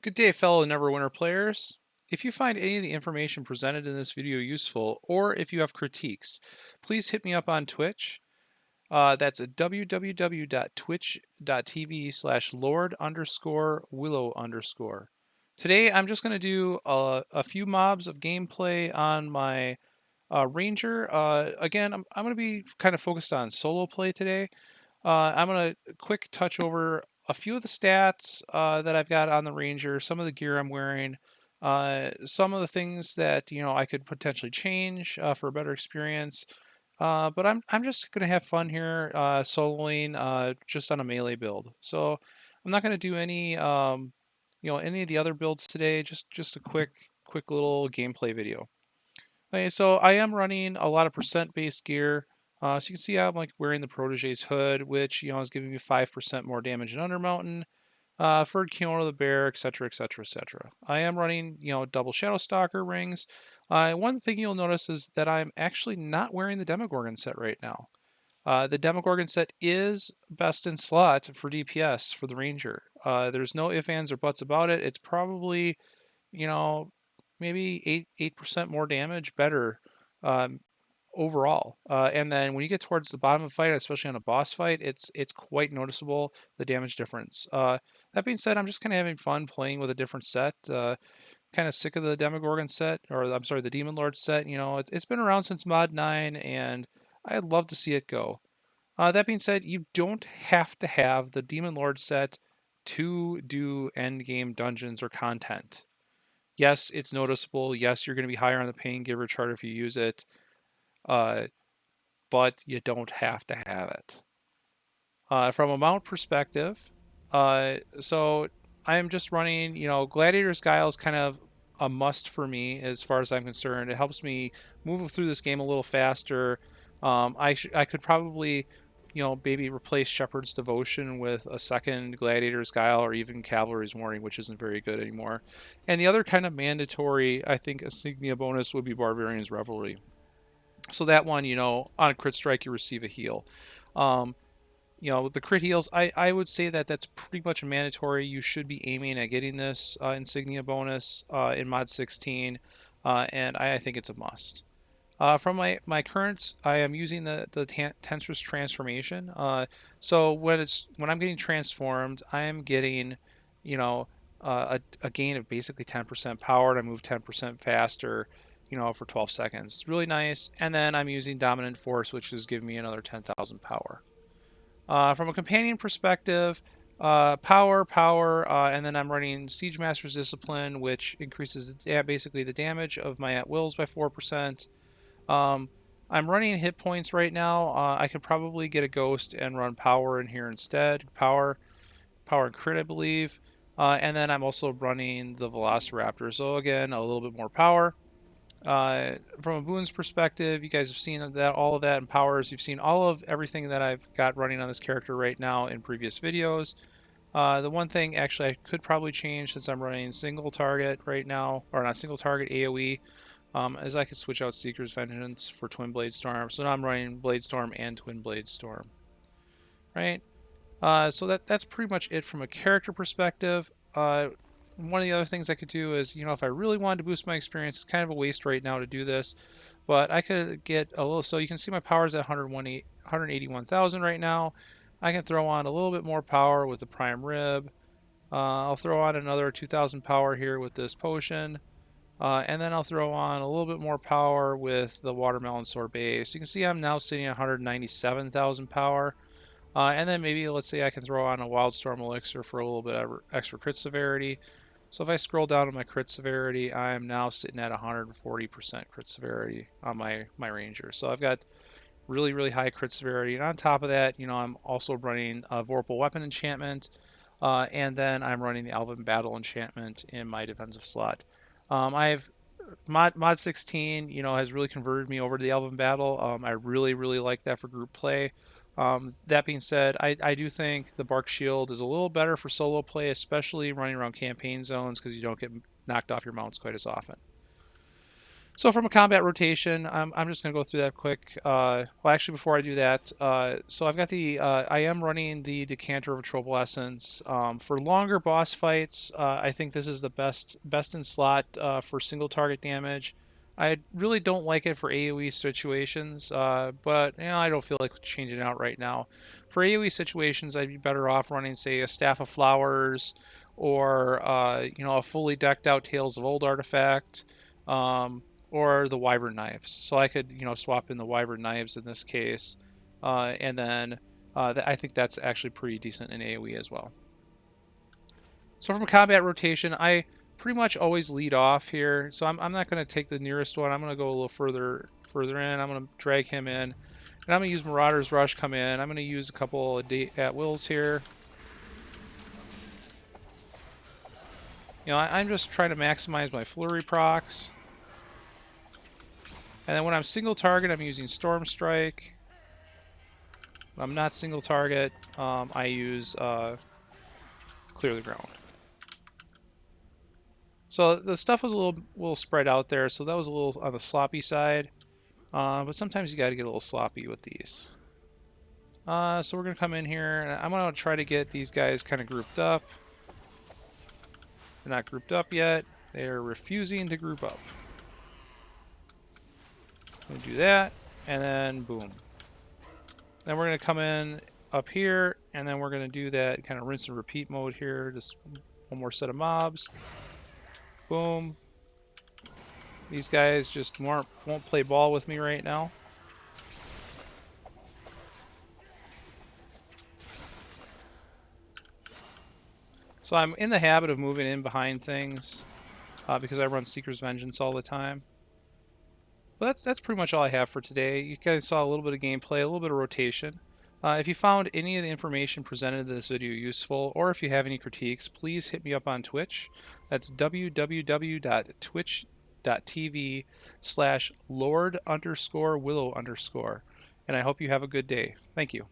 Good day, fellow Neverwinter players. If you find any of the information presented in this video useful, or if you have critiques, please hit me up on Twitch. That's at www.twitch.tv/lord_willow_. Today, I'm just going to do a few mobs of gameplay on my Ranger. Again, I'm going to be kind of focused on solo play today. I'm going to quick touch over a few of the stats that I've got on the Ranger, some of the gear I'm wearing, some of the things that I could potentially change for a better experience. But I'm just gonna have fun here, soloing just on a melee build. So I'm not gonna do any any of the other builds today. Just a quick little gameplay video. Okay, so I am running a lot of percent based gear. So you can see I'm like wearing the Protege's hood, which is giving me 5% more damage in Undermountain, Furred Kimono the Bear, etc., etc., etc. I am running double Shadow Stalker rings. One thing you'll notice is that I'm actually not wearing the Demogorgon set right now. The Demogorgon set is best in slot for DPS for the Ranger. There's no ifs, ands, or buts about it. It's probably you know, maybe 8% more damage better um, overall. And then when you get towards the bottom of the fight, especially on a boss fight, it's quite noticeable the damage difference. That being said, I'm just kind of having fun playing with a different set. Kind of sick of the Demogorgon set, or I'm sorry, the Demon Lord set. It's been around since Mod 9, and I'd love to see it go. That being said, you don't have to have the Demon Lord set to do end game dungeons or content. Yes, it's noticeable. Yes, you're going to be higher on the pain giver chart if you use it, uh, but you don't have to have it. From a mount perspective, so I am just running, Gladiator's Guile is kind of a must for me as far as I'm concerned. It helps me move through this game a little faster. I could probably, maybe replace Shepherd's Devotion with a second Gladiator's Guile or even Cavalry's Warning, which isn't very good anymore. And the other kind of mandatory, I think, insignia bonus would be Barbarian's Revelry. So that one, on a crit strike, you receive a heal. Um, with the crit heals, I would say that that's pretty much mandatory. You should be aiming at getting this insignia bonus in mod 16, and I think it's a must. From my currents, I am using the Tensor's transformation. So when I'm getting transformed, I am getting, you know, a gain of basically 10% power, and I move 10% faster, for 12 seconds. It's really nice. And then I'm using Dominant Force, which is giving me another 10,000 power. From a companion perspective, power, and then I'm running Siege Master's Discipline, which increases basically the damage of my at wills by 4%. Um, I'm running hit points right now. I could probably get a ghost and run power in here instead. Power and crit, I believe. And then I'm also running the Velociraptor. So again, a little bit more power. From a boons perspective, you guys have seen all of that in powers. You've seen all of everything that I've got running on this character right now in previous videos. The one thing actually I could probably change since I'm running single target right now, or not single target AoE, is I could switch out Seeker's Vengeance for Twin Blade Storm. So now I'm running Blade Storm and Twin Blade Storm, right? So that's pretty much it from a character perspective. One of the other things I could do is, if I really wanted to boost my experience, it's kind of a waste right now to do this, but I could get a little. So you can see my power's at 181,000 right now. I can throw on a little bit more power with the Prime Rib. I'll throw on another 2,000 power here with this potion. And then I'll throw on a little bit more power with the Watermelon Sorbet. So you can see I'm now sitting at 197,000 power. And then maybe, let's say I can throw on a Wildstorm Elixir for a little bit of extra crit severity. So if I scroll down to my crit severity, I am now sitting at 140% crit severity on my Ranger. So I've got really, really high crit severity. And on top of that, I'm also running a Vorpal Weapon enchantment. And then I'm running the Elven Battle enchantment in my defensive slot. I've mod 16 has really converted me over to the Elven Battle. I really like that for group play. That being said, I do think the Bark Shield is a little better for solo play, especially running around campaign zones, because you don't get knocked off your mounts quite as often. So from a combat rotation, I'm just going to go through that quick. Well, actually, before I do that, so I've got I am running the Decanter of Trouble Essence. For longer boss fights, I think this is the best in slot for single target damage. I really don't like it for AoE situations, but I don't feel like changing it out right now. For AoE situations, I'd be better off running, say, a Staff of Flowers, or a fully decked out Tales of Old artifact. Um, or the wyvern knives. So I could, swap in the wyvern knives in this case, and then I think that's actually pretty decent in AoE as well. So from combat rotation, I pretty much always lead off here. So I'm not going to take the nearest one. I'm going to go a little further in. I'm going to drag him in, and I'm going to use Marauder's Rush come in. I'm going to use a couple of at wills here. I'm just trying to maximize my flurry procs. And then when I'm single target, I'm using Storm Strike. When I'm not single target, I use Clear the Ground. So the stuff was a little spread out there, so that was a little on the sloppy side. But sometimes you got to get a little sloppy with these. So we're going to come in here, and I'm going to try to get these guys kind of grouped up. They're not grouped up yet. They're refusing to group up. I'm going to do that, and then boom. Then we're going to come in up here, and then we're going to do that kind of rinse and repeat mode here. Just one more set of mobs. Boom. These guys just won't play ball with me right now. So I'm in the habit of moving in behind things because I run Seeker's Vengeance all the time. But that's pretty much all I have for today. You guys saw a little bit of gameplay, a little bit of rotation. If you found any of the information presented in this video useful, or if you have any critiques, please hit me up on Twitch. That's www.twitch.tv/Lord_Willow_. And I hope you have a good day. Thank you.